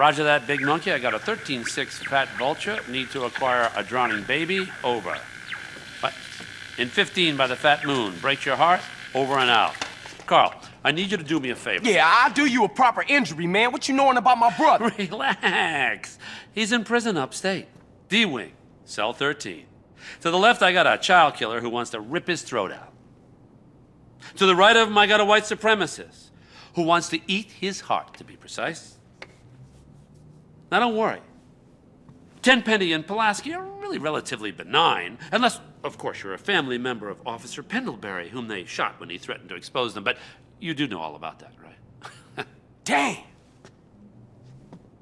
Roger that, big monkey. I got a 13-6 fat vulture. Need to acquire a drowning baby. Over. What? In 15 by the fat moon. Breaks your heart. Over and out. Carl, I need you to do me a favor. Yeah, I'll do you a proper injury, man. What you knowing about my brother? Relax. He's in prison upstate. D-Wing, cell 13. To the left, I got a child killer who wants to rip his throat out. To the right of him, I got a white supremacist who wants to eat his heart, to be precise. Now, don't worry. Tenpenny and Pulaski are really relatively benign, unless, of course, you're a family member of Officer Pendlebury, whom they shot when he threatened to expose them. But you do know all about that, right? Damn.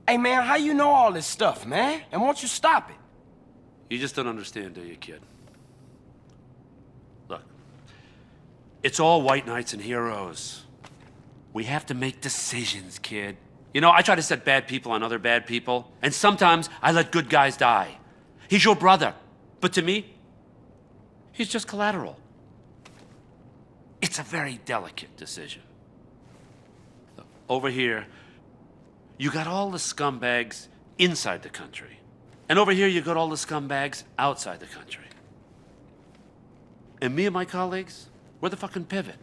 Hey, man, how you know all this stuff, man? And won't you stop it? You just don't understand, do you, kid? Look, it's all white knights and heroes. We have to make decisions, kid. You know, I try to set bad people on other bad people, and sometimes I let good guys die. He's your brother, but to me, he's just collateral. It's a very delicate decision. Look, over here, you got all the scumbags inside the country. And over here, you got all the scumbags outside the country. And me and my colleagues, we're the fucking pivot.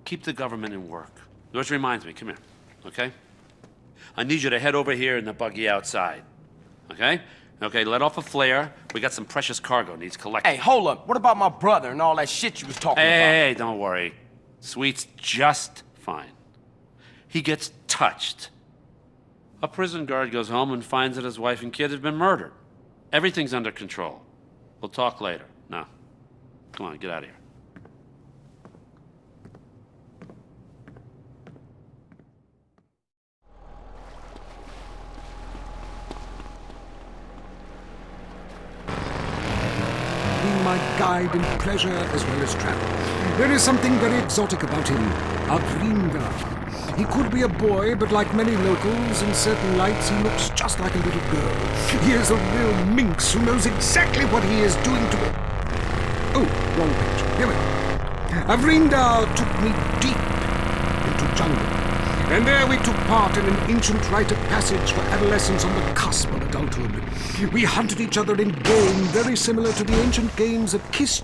Keep the government in work. Which reminds me, come here, okay? I need you to head over here in the buggy outside, okay? Okay, let off a flare. We got some precious cargo needs collected. Hey, hold up. What about my brother and all that shit you was talking about? Hey, don't worry. Sweet's just fine. He gets touched. A prison guard goes home and finds that his wife and kid have been murdered. Everything's under control. We'll talk later. Now, come on, get out of here. My guide in pleasure as well as travel. There is something very exotic about him, Avrinda. He could be a boy, but like many locals, in certain lights he looks just like a little girl. He is a real minx who knows exactly what he is doing to me. Oh, wrong page. Here we go. Avrinda took me deep into jungle. And there we took part in an ancient rite of passage for adolescents on the cusp of adulthood. We hunted each other in game very similar to the ancient games of kiss.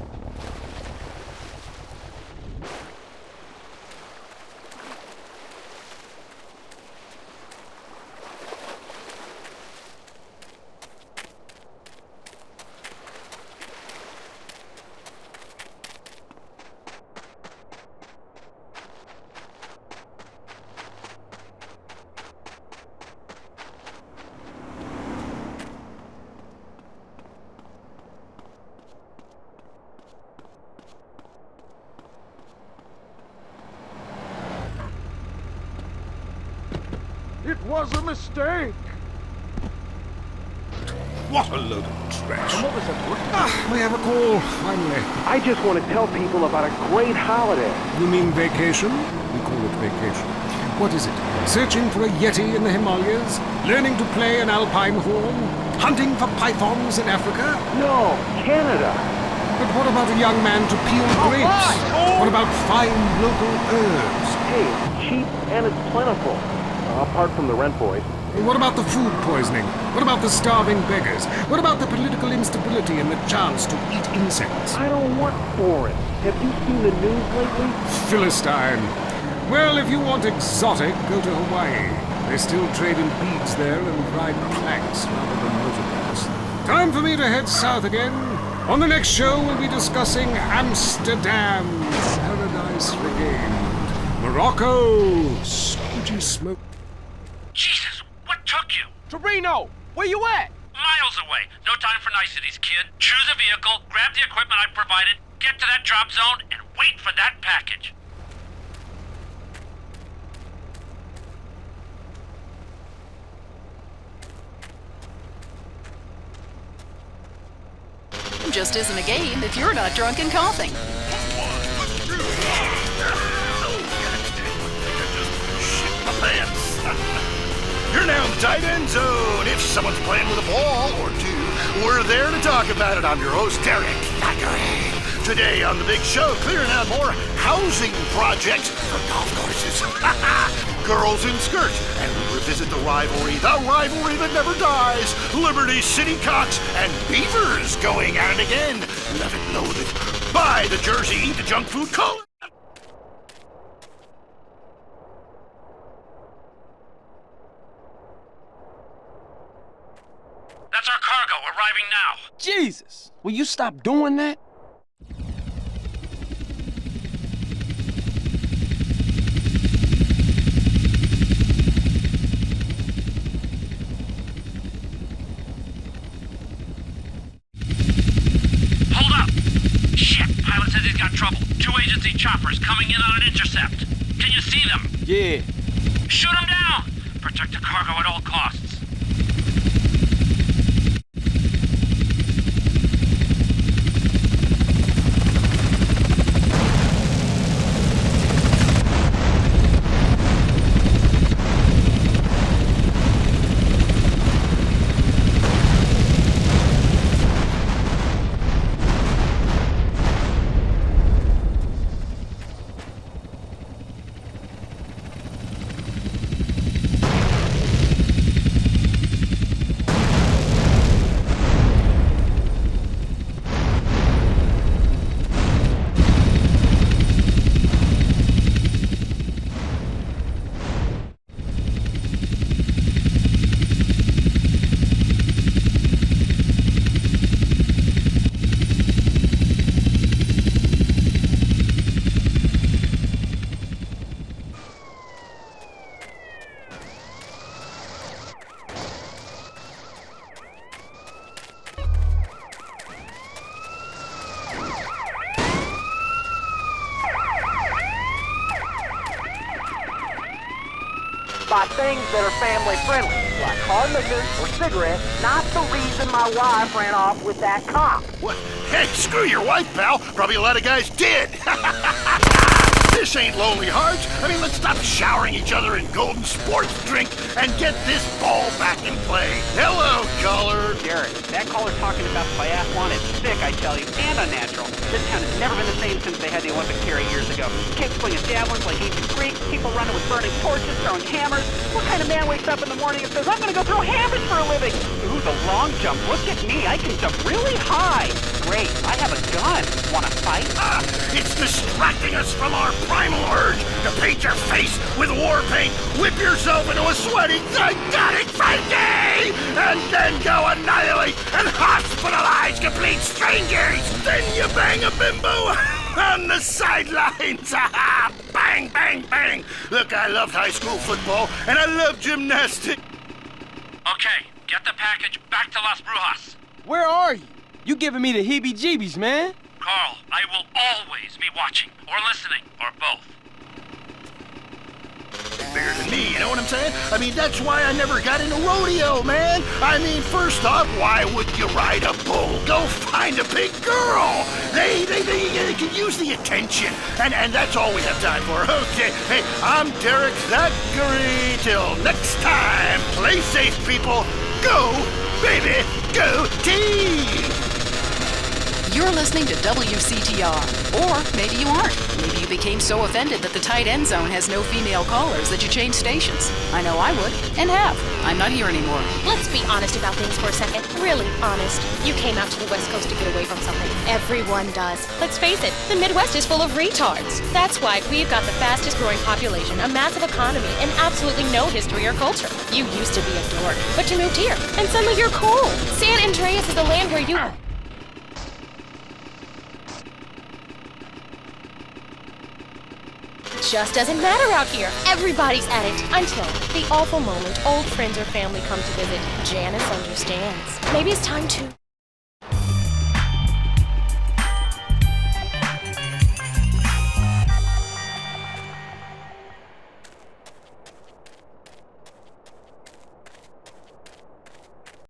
It was a mistake! What a load of trash. We have a call, finally. I just want to tell people about a great holiday. You mean vacation? We call it vacation. What is it? Searching for a yeti in the Himalayas? Learning to play an alpine horn? Hunting for pythons in Africa? No, Canada. But what about a young man to peel grapes? What about fine local herbs? Hey, it's cheap and it's plentiful. Apart from the rent boys. What about the food poisoning? What about the starving beggars? What about the political instability and the chance to eat insects? I don't work for it. Have you seen the news lately? Philistine. Well, if you want exotic, go to Hawaii. They still trade in beads there and ride planks rather than motorboats. Time for me to head south again. On the next show, we'll be discussing Amsterdam, Paradise Regained, Morocco, Scoogy Smoke. Jesus, what took you? Torino, where you at? Miles away. No time for niceties, kid. Choose a vehicle, grab the equipment I provided, get to that drop zone, and wait for that package. Just isn't a game if you're not drunk and coughing. You're now in the tight end zone. If someone's playing with a ball or two, we're there to talk about it. I'm your host, Derek Thackeray. Today on the big show, clearing out more housing projects for golf courses. Girls in skirts, and we revisit the rivalry that never dies. Liberty City Cocks and Beavers going at it again. Love it, loathe it. Buy the jersey, eat the junk food, call it. That's our cargo arriving now. Jesus, will you stop doing that? Hold up! Shit, pilot says he's got trouble. 2 agency choppers coming in on an intercept. Can you see them? Yeah. Shoot them down! Protect the cargo at all costs. By things that are family friendly, like hard liquor or cigarettes, not the reason my wife ran off with that cop. What? Hey, screw your wife, pal. Probably a lot of guys did. This ain't Lonely Hearts. I mean, let's stop showering each other in golden sports drink and get this ball back in play. Hello, caller. Jared, that caller talking about the biathlon is sick, I tell you, and unnatural. This town has never been the same since they had the Olympics here 8 years ago. Kids swinging javelins like ancient Greeks, people running with burning torches, throwing hammers. What kind of man wakes up in the morning and says, I'm gonna go throw hammers for a living? Ooh, the long jump. Look at me, I can jump really high. Great, I have a gun. Wanna fight? It's distracting us from our primal urge to paint your face with war paint, whip yourself into a sweaty, gigantic Frankie, and then go annihilate and hospitalize complete strangers. Then you bang a bimbo on the sidelines. Bang, bang, bang. Look, I loved high school football, and I loved gymnastics. Okay, get the package back to Las Brujas. Where are you? You giving me the heebie-jeebies, man. Carl, I will always be watching, or listening, or both. Bigger than me, you know what I'm saying? I mean, that's why I never got into rodeo, man. I mean, first off, why would you ride a bull? Go find a big girl. They can use the attention, and that's all we have time for. Okay, hey, I'm Derek Zachary. Till next time, play safe, people. Go, baby, go team! You're listening to WCTR. Or maybe you aren't. Maybe you became so offended that the tight end zone has no female callers that you changed stations. I know I would, and have. I'm not here anymore. Let's be honest about things for a second. Really honest. You came out to the West Coast to get away from something. Everyone does. Let's face it, the Midwest is full of retards. That's why we've got the fastest growing population, a massive economy, and absolutely no history or culture. You used to be a dork, but you moved here, and suddenly you're cool. San Andreas is the land where you... Just doesn't matter out here. Everybody's at it. Until the awful moment old friends or family come to visit. Janice understands. Maybe it's time to...